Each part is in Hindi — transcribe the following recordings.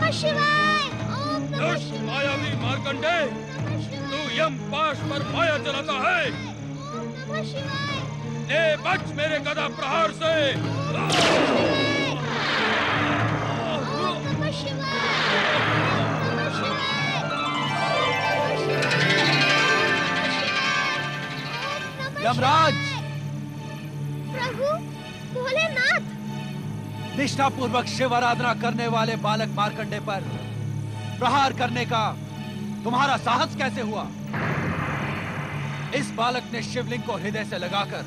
नमः शिवाय। ओम नमः दुष्ट मायावी मार्कंडे, तू यम पाश पर माया चलाता है। ओम नमः शिवाय। ए बच मेरे गदा प्रहार से। ओम नमः शिवाय। ओम नमः शिवाय। यमराज, प्रभु भोलेनाथ, निष्ठापूर्वक शिव आराधना करने वाले बालक मार्कंडे पर प्रहार करने का तुम्हारा साहस कैसे हुआ? इस बालक ने शिवलिंग को हृदय से लगाकर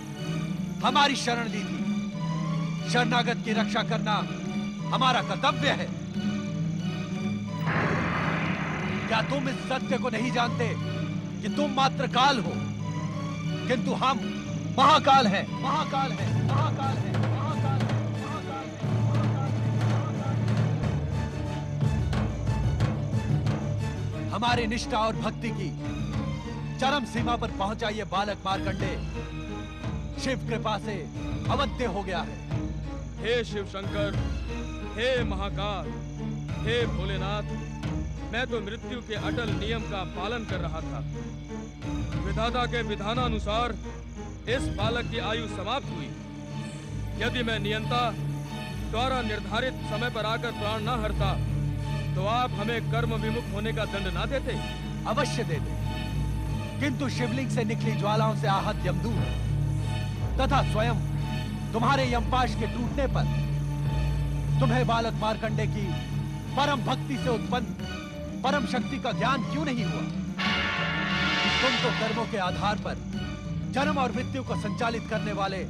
हमारी शरण ली थी। शरणागत की रक्षा करना हमारा कर्तव्य है। क्या तुम इस सत्य को नहीं जानते कि तुम मात्र काल हो, किंतु हम महाकाल हैं, महाकाल हैं, महाकाल हैं, महाकाल हैं, महाकाल हैं। हमारी निष्ठा और भक्ति की चरम सीमा पर पहुंचा ये बालक मार्कंडे शिव कृपा से अवध्य हो गया है। हे शिव शंकर, हे महाकाल, हे भोलेनाथ, मैं तो मृत्यु के अटल नियम का पालन कर रहा था। विधाता के विधानानुसार इस बालक की आयु समाप्त हुई। यदि मैं नियंता द्वारा निर्धारित समय पर आकर प्राण न हरता, तो आप हमें कर्म विमुख होने का दंड ना देते? अवश्य देते, किंतु शिवलिंग से निकली ज्वालाओं से आहत यमदूत तथा स्वयं तुम्हारे यमपाश के टूटने पर तुम्हें बालक मार्कंडे की परम भक्ति से उत्पन्न परम शक्ति का ज्ञान क्यों नहीं हुआ? तुम तो कर्मों के आधार पर जन्म और मृत्यु को संचालित करने वाले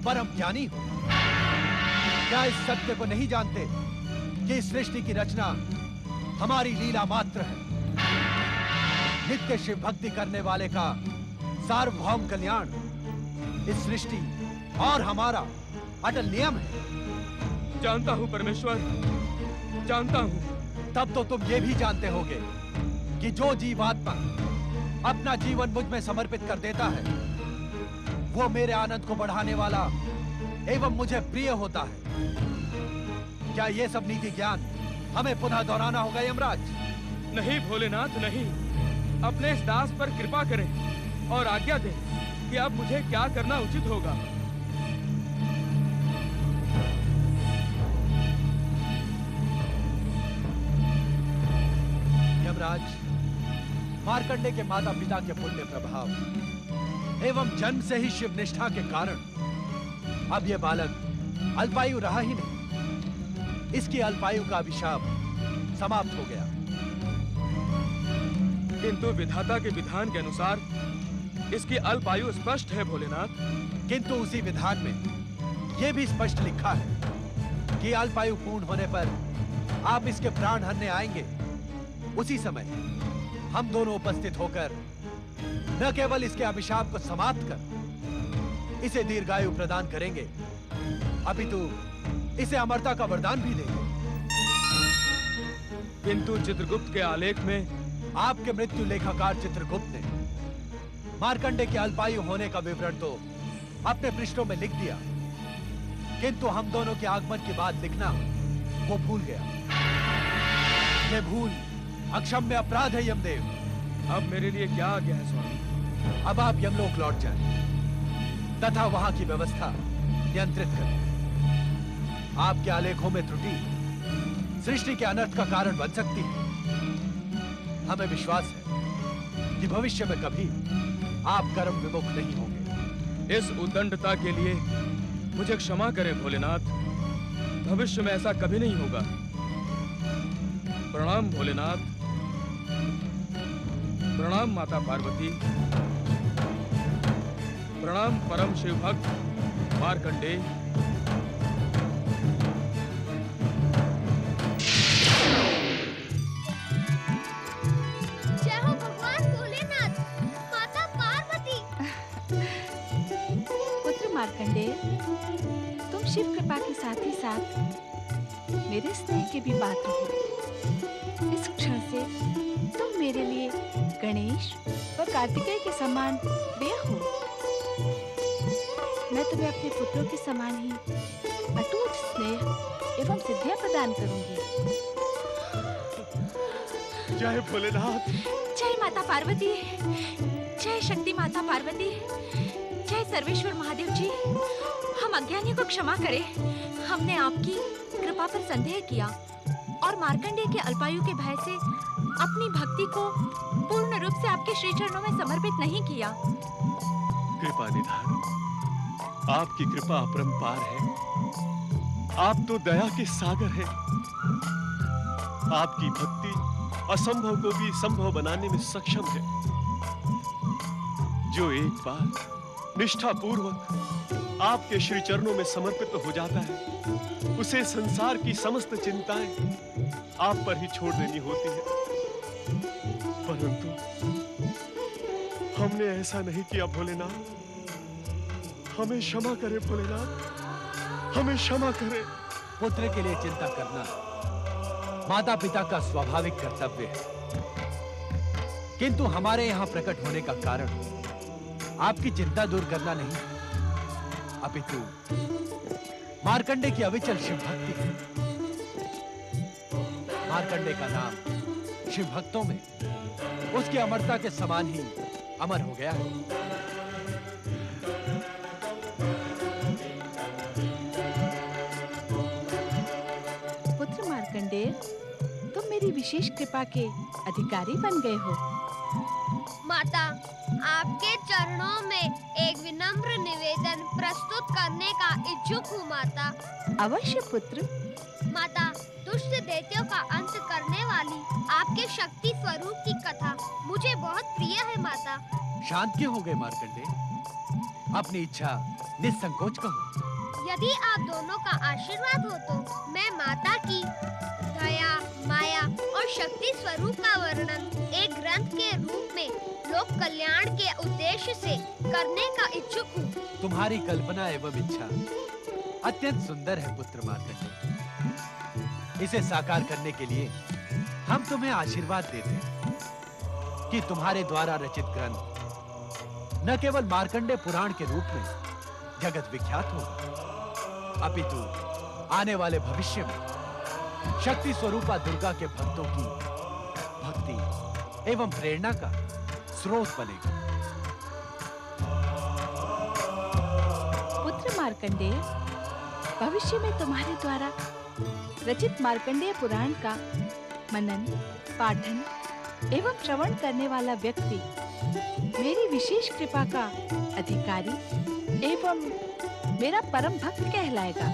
परम ज्ञानी हो। क्या इस सत्य को नहीं जानते कि इस सृष्टि की रचना हमारी लीला मात्र है? नित्य शिव भक्ति करने वाले का सार्वभौम कल्याण इस सृष्टि और हमारा अटल नियम है। जानता हूँ परमेश्वर, जानता हूँ। तब तो तुम ये भी जानते होगे कि जो जीवात्मा अपना जीवन मुझ में समर्पित कर देता है, वो मेरे आनंद को बढ़ाने वाला एवं मुझे प्रिय होता है। क्या ये सब नीति ज्ञान हमें पुनः दोहराना होगा यमराज? नहीं भोलेनाथ, नहीं। अपने इस दास पर कृपा करें और आज्ञा दें कि अब मुझे क्या करना उचित होगा। यमराज, मार्कंडे के माता पिता के पुण्य प्रभाव एवं जन्म से ही शिव निष्ठा के कारण अब यह बालक अल्पायु रहा ही नहीं। इसकी अल्पायु का अभिशाप समाप्त हो गया। किंतु विधाता के विधान के अनुसार इसकी अल्पायु स्पष्ट है भोलेनाथ। किंतु उसी विधान में यह भी स्पष्ट लिखा है कि अल्पायु पूर्ण होने पर आप इसके प्राण हरने आएंगे। उसी समय हम दोनों उपस्थित होकर न केवल इसके अभिशाप को समाप्त कर इसे दीर्घायु प्रदान करेंगे, अपितु इसे अमरता का वरदान भी देंगे। किंतु चित्रगुप्त के आलेख में आपके मृत्यु लेखाकार चित्रगुप्त ने मार्कंडे के अल्पायु होने का विवरण तो अपने पृष्ठों में लिख दिया, किंतु हम दोनों के आगमन की बात लिखना वो भूल गया। ये भूल अक्षम्य अपराध है यमदेव। अब मेरे लिए क्या आज्ञा है स्वामी? अब आप यमलोक लौट जाएं तथा वहां की व्यवस्था नियंत्रित करें। आपके आलेखों में त्रुटि सृष्टि के अनर्थ का कारण बन सकती है। हमें विश्वास है कि भविष्य में कभी आप कर्म विमुख नहीं होंगे। इस उद्दंडता के लिए मुझे क्षमा करें भोलेनाथ। भविष्य में ऐसा कभी नहीं होगा। प्रणाम भोलेनाथ। प्रणाम माता पार्वती। प्रणाम परम शिव भक्त मार्कंडे। जय हो भगवान भोलेनाथ, माता पार्वती। पुत्र मार्कंडे, तुम शिव कृपा के साथ ही साथ मेरे स्नेह के भी पात्र हो। इस क्षण से तुम मेरे लिए गणेश व कार्तिकेय के समान प्रिय हो। मैं तुम्हें अपने पुत्रों के समान ही अटूट स्नेह एवं सिद्धियां प्रदान करूंगी। जय भोलेनाथ। जय माता पार्वती, जय शक्ति माता पार्वती, जय सर्वेश्वर महादेव जी। हम अज्ञानी को क्षमा करें। हमने आपकी कृपा पर संदेह किया और मार्कंडेय के अल्पायु के भय से अपनी भक्ति को पूर्ण रूप से आपके श्री चरणों में समर्पित नहीं किया। कृपा निधान, आपकी कृपा अपरंपार है। आप तो दया के सागर हैं। आपकी भक्ति असंभव को भी संभव बनाने में सक्षम है। जो एक बार निष्ठा पूर्वक आपके श्री चरणों में समर्पित हो जाता है, उसे संसार की समस्त चिंताएं आप पर ही छोड़ देनी होती है। परंतु हमने ऐसा नहीं किया भोलेनाथ। हमें क्षमा करे भोलेनाथ, हमें क्षमा करे। पुत्र के लिए चिंता करना माता पिता का स्वाभाविक कर्तव्य है, किंतु हमारे यहां प्रकट होने का कारण आपकी चिंता दूर करना नहीं, अपितु मार्कंडेय की अविचल शिव भक्ति है। मार्कंडेय का नाम शिव भक्तों में उसकी अमरता के समान ही अमर हो गया है। पुत्र मार्कंडेय, तुम मेरी विशेष कृपा के अधिकारी बन गए हो। माता, आपके चरणों में एक विनम्र निवेदन प्रस्तुत करने का इच्छुक हूँ माता। अवश्य पुत्र। माता, दुष्ट दैत्यों का अंत करने वाली आपके शक्ति स्वरूप की कथा मुझे बहुत प्रिय है माता। शांत क्यों हो गए मार्कंडेय? अपनी इच्छा निसंकोच कहो। यदि आप दोनों का आशीर्वाद हो तो मैं माता की दया, माया और शक्ति स्वरूप का वर्णन एक ग्रंथ के रूप में लोक कल्याण के उद्देश्य से करने का इच्छुक हूँ। तुम्हारी कल्पना एवं इच्छा अत्यंत सुंदर है पुत्र मार्कंडेय। इसे साकार करने के लिए हम तुम्हें आशीर्वाद देते हैं कि तुम्हारे द्वारा रचित ग्रंथ न केवल मार्कंडेय पुराण के रूप में जगत विख्यात होगा, अपितु आने वाले भविष्य में शक्ति स्वरूपा दुर्गा के भक्तों की भक्ति एवं प्रेरणा का स्रोत बनेगा। पुत्र मार्कंडेय, भविष्य में तुम्हारे द्वारा रचित मार्कंडेय पुराण का मनन, पाठन एवं श्रवण करने वाला व्यक्ति मेरी विशेष कृपा का अधिकारी एवं मेरा परम भक्त कहलाएगा।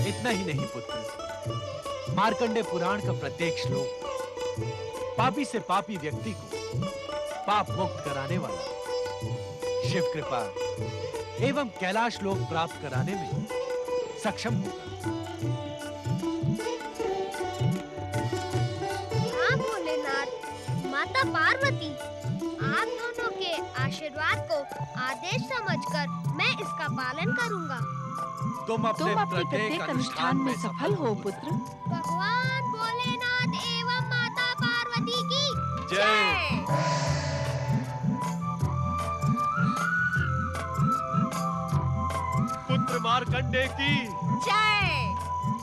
इतना ही नहीं पुत्र, मार्कंडेय पुराण का प्रत्येक श्लोक पापी से पापी व्यक्ति को पाप मुक्त कराने वाला, शिव कृपा एवं कैलाश लोक प्राप्त कराने में सक्षम होगा। हाँ भोलेनाथ, माता पार्वती, आप दोनों के आशीर्वाद को आदेश समझकर मैं इसका पालन करूंगा। तुम अपने प्रत्येक अनुष्ठान में सफल हो पुत्र। भगवान भोलेनाथ एवं माता पार्वती की जय। पुत्र मार्कंडेय की जय।